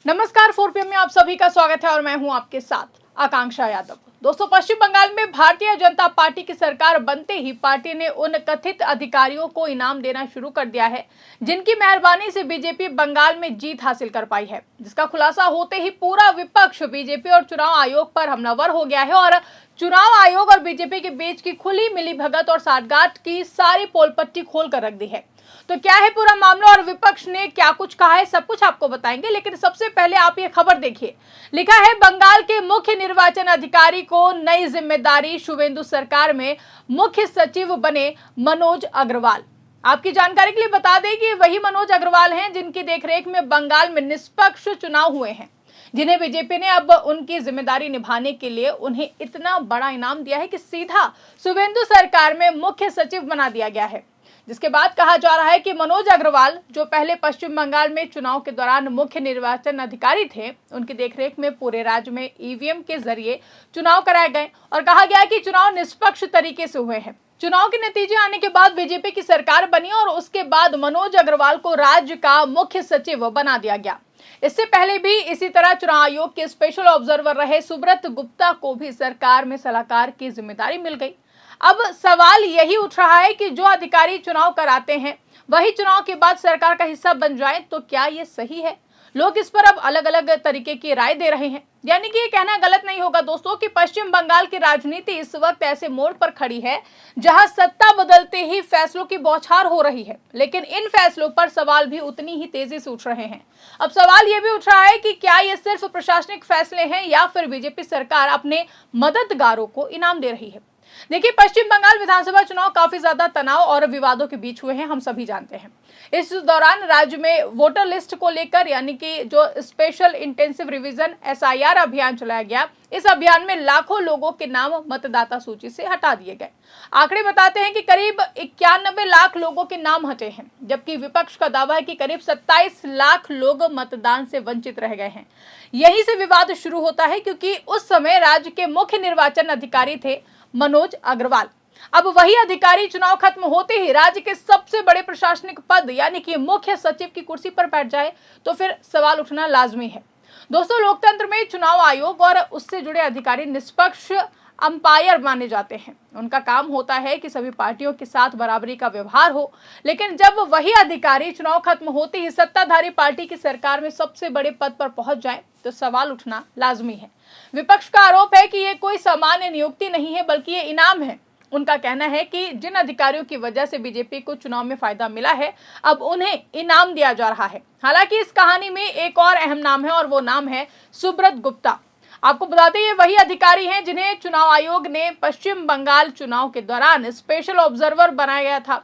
नमस्कार, 4PM में आप सभी का स्वागत है और मैं हूं आपके साथ आकांक्षा यादव। दोस्तों, पश्चिम बंगाल में भारतीय जनता पार्टी की सरकार बनते ही पार्टी ने उन कथित अधिकारियों को इनाम देना शुरू कर दिया है जिनकी मेहरबानी से बीजेपी बंगाल में जीत हासिल कर पाई है, जिसका खुलासा होते ही पूरा विपक्ष बीजेपी और चुनाव आयोग पर हमलावर हो गया है और चुनाव आयोग और बीजेपी के बीच की खुली मिलीभगत और साठगांठ की सारी पोल पट्टी खोल कर रख दी है। तो क्या है पूरा मामला और विपक्ष ने क्या कुछ कहा है, सब कुछ आपको बताएंगे। लेकिन सबसे पहले आप ये खबर देखिए। लिखा है, बंगाल के मुख्य निर्वाचन अधिकारी को नई जिम्मेदारी, शुवेंदु सरकार में मुख्य सचिव बने मनोज अग्रवाल। आपकी जानकारी के लिए बता दें कि वही मनोज अग्रवाल हैं जिनकी देखरेख में बंगाल में निष्पक्ष चुनाव हुए हैं, जिन्हें बीजेपी ने अब उनकी जिम्मेदारी निभाने के लिए उन्हें इतना बड़ा इनाम दिया है कि सीधा शुवेंदु सरकार में मुख्य सचिव बना दिया गया है। जिसके बाद कहा जा रहा है कि मनोज अग्रवाल, जो पहले पश्चिम बंगाल में चुनाव के दौरान मुख्य निर्वाचन अधिकारी थे, उनकी देखरेख में पूरे राज्य में ईवीएम के जरिए चुनाव कराए गए और कहा गया कि चुनाव निष्पक्ष तरीके से हुए हैं। चुनाव के नतीजे आने के बाद बीजेपी की सरकार बनी और उसके बाद मनोज अग्रवाल को राज्य का मुख्य सचिव बना दिया गया। इससे पहले भी इसी तरह चुनाव आयोग के स्पेशल ऑब्जर्वर रहे सुब्रत गुप्ता को भी सरकार में सलाहकार की जिम्मेदारी मिल गई। अब सवाल यही उठ रहा है कि जो अधिकारी चुनाव कराते हैं वही चुनाव के बाद सरकार का हिस्सा बन जाए, तो क्या ये सही है? लोग इस पर अब अलग अलग तरीके की राय दे रहे हैं। यानी कि ये कहना गलत नहीं होगा दोस्तों कि पश्चिम बंगाल की राजनीति इस वक्त ऐसे मोड़ पर खड़ी है जहां सत्ता बदलते ही फैसलों की बौछार हो रही है, लेकिन इन फैसलों पर सवाल भी उतनी ही तेजी से उठ रहे हैं। अब सवाल ये भी उठ रहा है कि क्या ये सिर्फ प्रशासनिक फैसले हैं या फिर बीजेपी सरकार अपने मददगारों को इनाम दे रही है। देखिए, पश्चिम बंगाल विधानसभा चुनाव काफी ज्यादा तनाव और विवादों के बीच हुए हैं, हम सभी जानते हैं। इस दौरान राज्य में वोटर लिस्ट को लेकर, यानी कि जो स्पेशल इंटेंसिव रिवीजन SIR अभियान चलाया गया, इस अभियान में लाखों लोगों के नाम मतदाता सूची से हटा दिए गए। आंकड़े बताते हैं कि करीब 91 लाख लोगों के नाम हटे हैं, जबकि विपक्ष का दावा है कि करीब 27 लाख लोग मतदान से वंचित रह गए हैं। यहीं से विवाद शुरू होता है, क्योंकि उस समय राज्य के मुख्य निर्वाचन अधिकारी थे मनोज अग्रवाल। अब वही अधिकारी चुनाव खत्म होते ही राज्य के सबसे बड़े प्रशासनिक पद, यानी कि मुख्य सचिव की कुर्सी पर बैठ जाए, तो फिर सवाल उठना लाजमी है। दोस्तों, लोकतंत्र में चुनाव आयोग और उससे जुड़े अधिकारी निष्पक्ष अंपायर माने जाते हैं। उनका काम होता है कि सभी पार्टियों के साथ बराबरी का व्यवहार हो, लेकिन जब वही अधिकारी चुनाव खत्म होते ही सत्ताधारी पार्टी की सरकार में सबसे बड़े पद पर पहुंच जाए, तो सवाल उठना लाजमी है। विपक्ष का आरोप है कि ये कोई सामान्य नियुक्ति नहीं है, बल्कि ये इनाम है। उनका कहना है कि जिन अधिकारियों की वजह से बीजेपी को चुनाव में फायदा मिला है, अब उन्हें इनाम दिया जा रहा है। हालांकि इस कहानी में एक और अहम नाम है और वो नाम है सुब्रत गुप्ता। आपको बता दें, ये वही अधिकारी हैं जिन्हें चुनाव आयोग ने पश्चिम बंगाल चुनाव के दौरान स्पेशल ऑब्जर्वर बनाया गया था।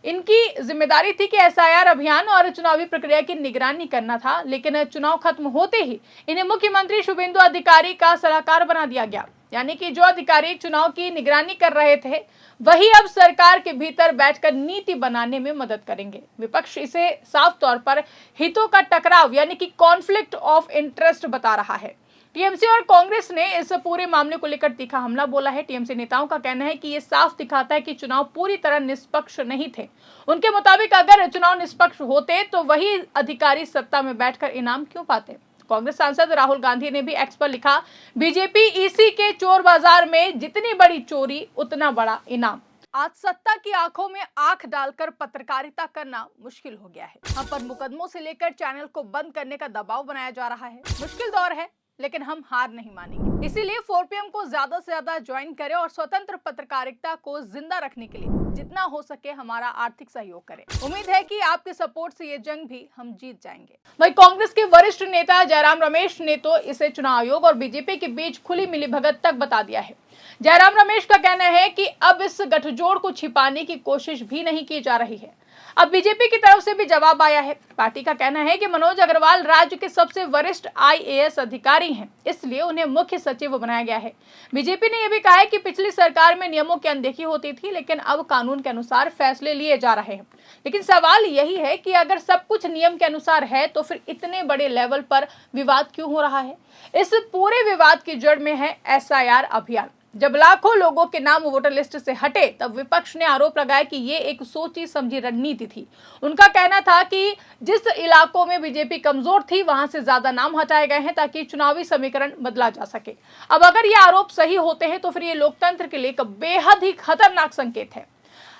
इनकी जिम्मेदारी थी कि SIR अभियान और चुनावी प्रक्रिया की निगरानी करना था, लेकिन चुनाव खत्म होते ही इन्हें मुख्यमंत्री शुवेंदु अधिकारी का सलाहकार बना दिया गया। यानी कि जो अधिकारी चुनाव की निगरानी कर रहे थे, वही अब सरकार के भीतर बैठकर नीति बनाने में मदद करेंगे। विपक्ष इसे साफ तौर पर हितों का टकराव, यानी कि कॉन्फ्लिक्ट ऑफ इंटरेस्ट बता रहा है। टीएमसी और कांग्रेस ने इस पूरे मामले को लेकर तीखा हमला बोला है। टीएमसी नेताओं का कहना है कि ये साफ दिखाता है कि चुनाव पूरी तरह निष्पक्ष नहीं थे। उनके मुताबिक अगर चुनाव निष्पक्ष होते तो वही अधिकारी सत्ता में बैठकर इनाम क्यों पाते। कांग्रेस सांसद राहुल गांधी ने भी एक्स पर लिखा, बीजेपी ईसी के चोर बाजार में जितनी बड़ी चोरी उतना बड़ा इनाम। आज सत्ता की आंखों में आंख डालकर पत्रकारिता करना मुश्किल हो गया है। हम पर मुकदमों से लेकर चैनल को बंद करने का दबाव बनाया जा रहा है। मुश्किल दौर है, लेकिन हम हार नहीं मानेंगे। इसीलिए 4PM को ज्यादा से ज्यादा ज्वाइन करें और स्वतंत्र पत्रकारिता को जिंदा रखने के लिए जितना हो सके हमारा आर्थिक सहयोग करें। उम्मीद है कि आपके सपोर्ट से ये जंग भी हम जीत जाएंगे। वहीं कांग्रेस के वरिष्ठ नेता जयराम रमेश ने तो इसे चुनाव आयोग और बीजेपी के बीच खुली मिलीभगत तक बता दिया है। जयराम रमेश का कहना है कि अब इस गठजोड़ को छिपाने की कोशिश भी नहीं की जा रही है। अब बीजेपी की तरफ से भी जवाब आया है। पार्टी का कहना है कि मनोज अग्रवाल राज्य के सबसे वरिष्ठ IAS अधिकारी हैं, इसलिए उन्हें मुख्य सचिव बनाया गया है। बीजेपी ने यह भी कहा है कि पिछली सरकार में नियमों की अनदेखी होती थी, लेकिन अब कानून के अनुसार फैसले लिए जा रहे हैं। लेकिन सवाल यही है कि अगर सब कुछ नियम के अनुसार है, तो फिर इतने बड़े लेवल पर विवाद क्यों हो रहा है? इस पूरे विवाद की जड़ में है SIR अभियान। जब लाखों लोगों के नाम वोटर लिस्ट से हटे तब विपक्ष ने आरोप लगाया कि ये एक सोची समझी रणनीति थी। उनका कहना था कि जिस इलाकों में बीजेपी कमजोर थी वहां से ज्यादा नाम हटाए गए हैं ताकि चुनावी समीकरण बदला जा सके। अब अगर ये आरोप सही होते हैं तो फिर ये लोकतंत्र के लिए एक बेहद ही खतरनाक संकेत है।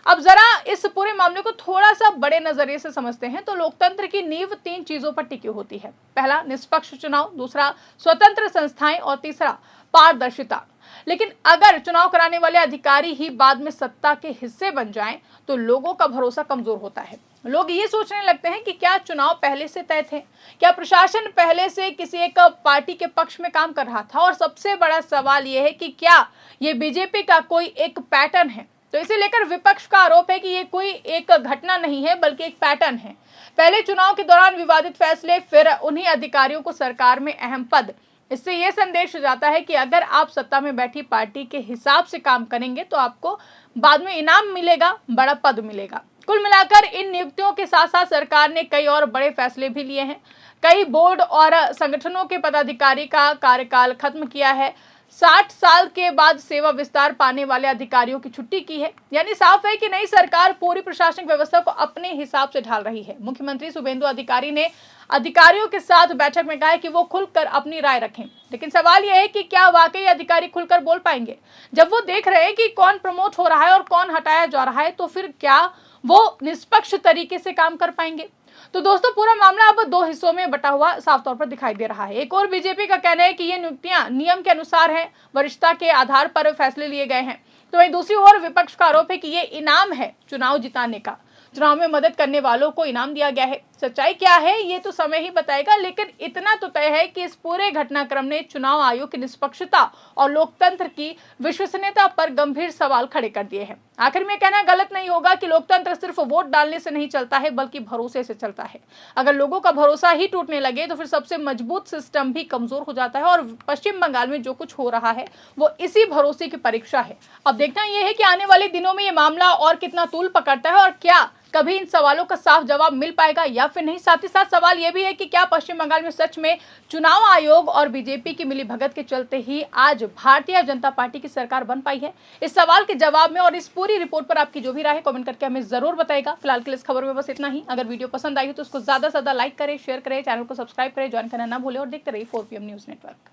अब जरा इस पूरे मामले को थोड़ा सा बड़े नजरिए से समझते हैं तो लोकतंत्र की नींव 3 चीजों पर टिकी होती है। पहला, निष्पक्ष चुनाव, दूसरा, स्वतंत्र संस्थाएं और तीसरा, पारदर्शिता। लेकिन अगर चुनाव कराने वाले अधिकारी ही बाद में सत्ता के हिस्से बन जाएं तो लोगों का भरोसा कमजोर होता है। लोग ये सोचने लगते हैं कि क्या चुनाव पहले से तय थे, क्या प्रशासन पहले से किसी एक पार्टी के पक्ष में काम कर रहा था, और सबसे बड़ा सवाल यह है कि क्या ये बीजेपी का कोई एक पैटर्न है। तो इसे लेकर विपक्ष का आरोप है कि ये कोई एक घटना नहीं है बल्कि एक पैटर्न है। पहले चुनाव के दौरान विवादित फैसले, फिर उन्हीं अधिकारियों को सरकार में अहम पद। इससे यह संदेश जाता है कि अगर आप सत्ता में बैठी पार्टी के हिसाब से काम करेंगे तो आपको बाद में इनाम मिलेगा, बड़ा पद मिलेगा। कुल मिलाकर इन नियुक्तियों के साथ साथ सरकार ने कई और बड़े फैसले भी लिए हैं। कई बोर्ड और संगठनों के पदाधिकारी का कार्यकाल खत्म किया है। 60 साल के बाद सेवा विस्तार पाने वाले अधिकारियों की छुट्टी की है। यानी साफ है कि नई सरकार पूरी प्रशासनिक व्यवस्था को अपने हिसाब से ढाल रही है। मुख्यमंत्री शुभेंदु अधिकारी ने अधिकारियों के साथ बैठक में कहा है कि वो खुलकर अपनी राय रखें। लेकिन सवाल यह है कि क्या वाकई अधिकारी खुलकर बोल पाएंगे? जब वो देख रहे हैं कि कौन प्रमोट हो रहा है और कौन हटाया जा रहा है तो फिर क्या वो निष्पक्ष तरीके से काम कर पाएंगे? तो दोस्तों, पूरा मामला अब 2 हिस्सों में बटा हुआ साफ तौर पर दिखाई दे रहा है। एक और बीजेपी का कहना है कि ये नियुक्तियां नियम के अनुसार है, वरिष्ठता के आधार पर फैसले लिए गए हैं। तो वहीं दूसरी ओर विपक्ष का आरोप है कि ये इनाम है चुनाव जिताने का, चुनाव में मदद करने वालों को इनाम दिया गया है। सच्चाई क्या है ये तो समय ही बताएगा, लेकिन इतना तो तय है कि इस पूरे घटनाक्रम ने चुनाव आयोग की निष्पक्षता और लोकतंत्र की विश्वसनीयता पर गंभीर सवाल खड़े कर दिए हैं। आखिर में कहना गलत नहीं होगा कि लोकतंत्र सिर्फ वोट डालने से नहीं चलता है बल्कि भरोसे से चलता है। अगर लोगों का भरोसा ही टूटने लगे तो फिर सबसे मजबूत सिस्टम भी कमजोर हो जाता है। और पश्चिम बंगाल में जो कुछ हो रहा है वो इसी भरोसे की परीक्षा है। अब देखना यह है कि आने वाले दिनों में ये मामला और कितना तूल पकड़ता है और क्या कभी इन सवालों का साफ जवाब मिल पाएगा या फिर नहीं। साथ ही साथ सवाल यह भी है कि क्या पश्चिम बंगाल में सच में चुनाव आयोग और बीजेपी की मिलीभगत के चलते ही आज भारतीय जनता पार्टी की सरकार बन पाई है? इस सवाल के जवाब में और इस पूरी रिपोर्ट पर आपकी जो भी राय है कमेंट करके हमें जरूर बताएगा। फिलहाल के लिए इस खबर में बस इतना ही। अगर वीडियो पसंद आई तो उसको ज्यादा से ज्यादा लाइक करें, शेयर करें, चैनल को सब्सक्राइब करें, ज्वाइन करना ना भूलें और देखते रहिए 4PM न्यूज नेटवर्क।